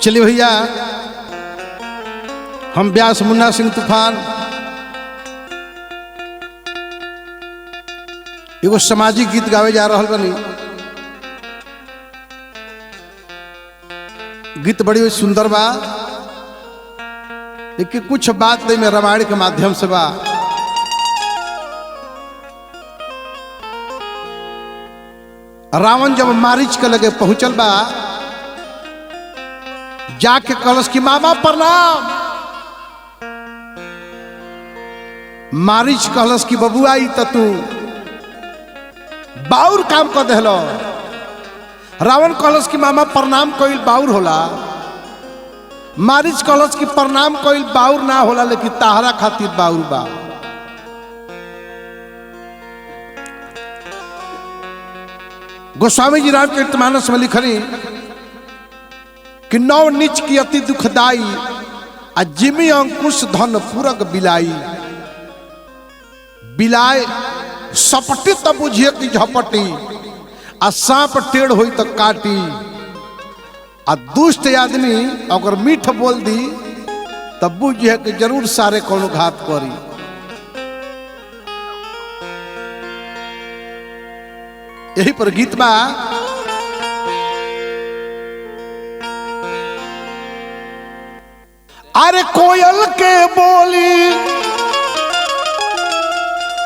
चलिए भैया, हम व्यास मुन्ना सिंह तूफान एगो सामाजिक गीत गावे जा रहा बनी। गीत बड़ी सुंदर बा, लेकिन कुछ बात नहीं में रामायण के माध्यम से बा। रावण जब मारीच के लगे पहुंचल बा, जाके कलश की मामा प्रणाम। मारीच कलश की बबुआ आई तो तू बाउर काम कर देलो। रावण कलश की मामा प्रणाम कोई बाउर होला। मारीच कलश की प्रणाम कोई बाउर ना होला, लेकिन ताहरा खातिर बाउर बा। गोस्वामी जी रामचरितमानस में लिखनी कि नौ नीच की अति दुखदाई, जिमी अंकुश धन पूरक बिलाई। बिलाय सपटी तब बुझिए कि झपटी, आ सांप टेढ़ होई तो काटी। आ दुष्ट आदमी अगर मीठ बोल दी तब बुझिए कि जरूर सारे कोनो घात करी। यही पर गीत बा। अरे कोयल के बोली,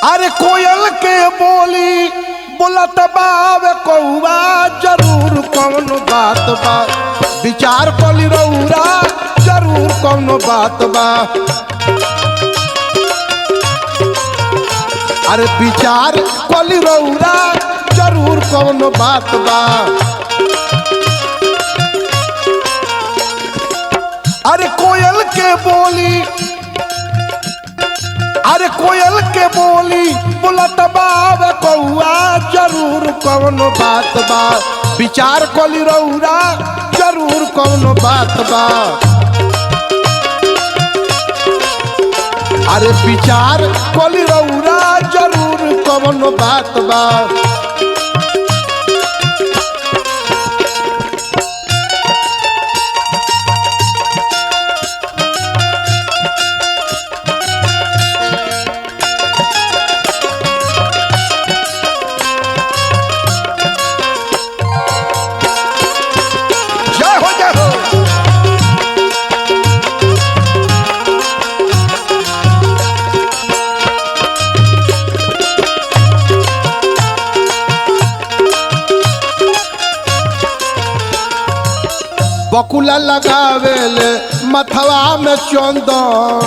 अरे कोयल के बोली बोलत बावे कौआ, जरूर कौन बात बा। विचार कली रौरा, जरूर कौन बात बा। अरे विचार कली रौरा, जरूर कौन बात बा। अरे कोयल के बोली, अरे कोयल के बोली बोलत बावे कौआ, जरूर कौन बात बा। विचार कली रौरा, जरूर कौन बात बा। अरे विचार कली रौरा, जरूर कौन बात बा। बकुला लगावेले मथवा में चंदन,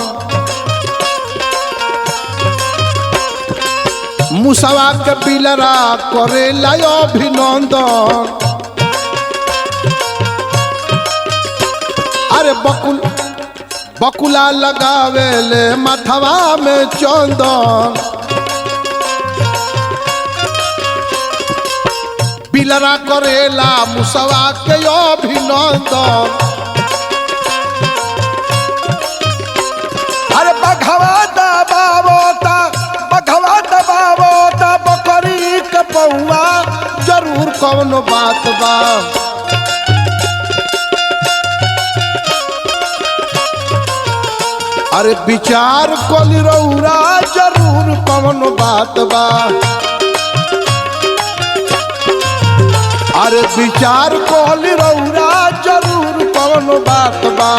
मुसवा के बिलरा करेला अभिनंदन। अरे बकुला लगावेले मथवा में चंदन, बिलरा करेला मुसवा के अभिनंदन। अरे बघवा दबावता, बघवा दबावता बकरी के पौआ, जरूर कौन बात बा। अरे विचार कली रौरा, जरूर कौन बात बा। अरे विचार कली रौरा, जरूर कौन बात बा।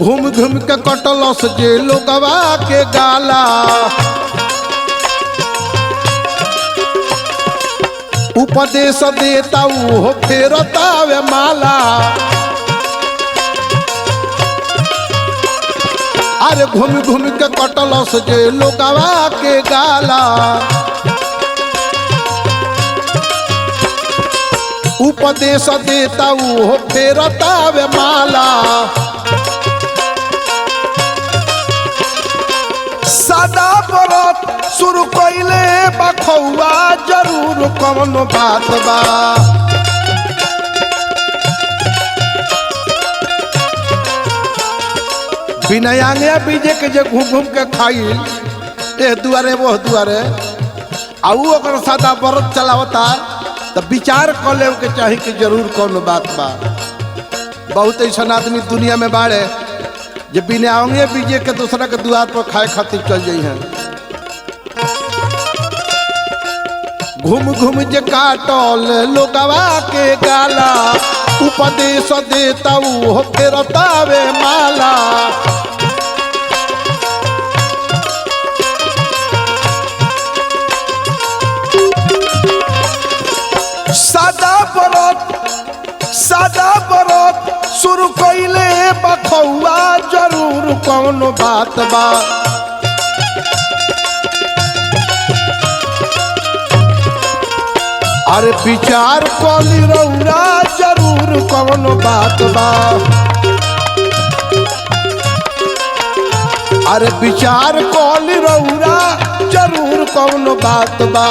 घूम घूम के कटलस जे लोगवा के गाला, उपदेश देता हो फेरता वे माला। अरे घूम घूम के कटलस जे लोगवा के गाला, उपदेश देता वो फेरता वे माला। सादा व्रत शुरू कइले बखौआ जरूर कौन बात बा। बिना आंगे बीजे के जे घूम घूम के खाई ए दुआरे वो दुआरे आऊ अगर सादा व्रत चलावता तो विचार कर ले के चाहे कि जरूर कौन बात बा। बहुत ऐसा आदमी दुनिया में बाड़े जे बिना आंगे बीजे के दूसरा के द्वार पर खाए खातिर चल जाई हैं। घूम घूम जे काटल लोगवा के गाला उपदेश देता वो फेरता वे माला। सादा व्रत शुरू कइले बखौआ जरूर कौन बात बा। अरे विचार कली रौरा जरूर कौन बात बा। अरे विचार कली रौरा जरूर कौन बात बा।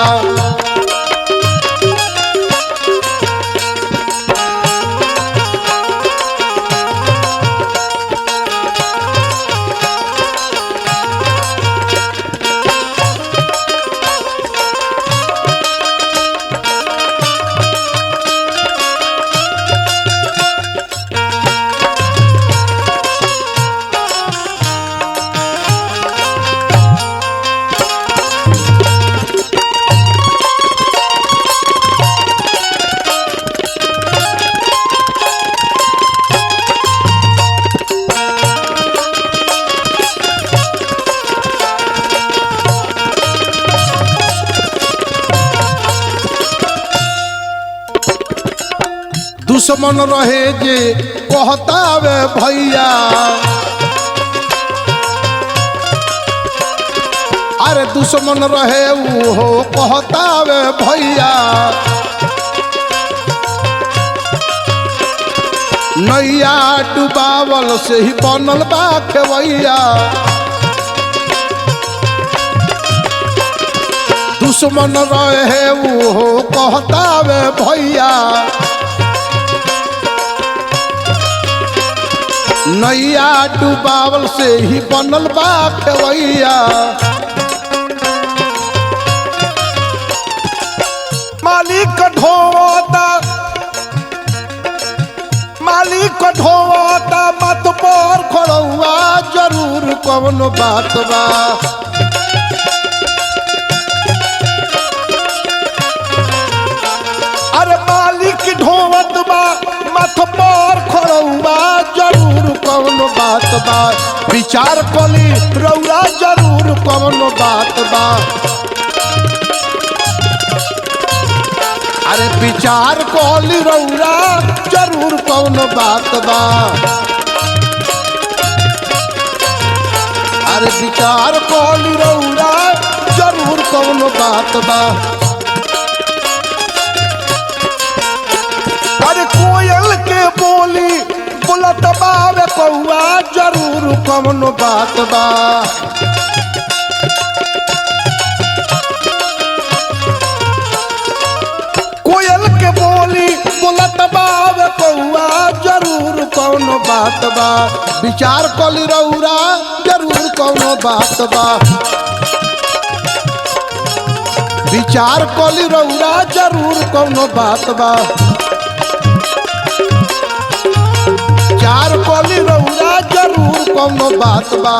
दुश्मन रहे जे कहता वे भैया। अरे दुश्मन रहे वो कहता वे भैया। नैया डुबावल से ही बनल बा खेवैया। दुश्मन रहे वो कहता वे भैया। नैया डुबावल से ही बनल बा खेवैया। मालिक ढोवता मत पर खड़ौआ जरूर कौन बात बा। अरे मालिक ढोवत बा मत पर खड़ौआ जरूर कौन बात बा। विचार कली रौरा जरूर कौन बात बा। अरे विचार कली रौरा जरूर कौन बात बा। अरे विचार कली रौरा जरूर कौन बात बा। अरे कोयल के बोली बुलत बावे कौआ जरूर कौन बात बा। कोयल के बोली बुलत बावे कौआ जरूर कौन बात बा। विचार कली रौरा जरूर कौन बात बा। विचार कली रौरा जरूर कौन बात बा। चार कली रौरा जरूर कौन बात बा।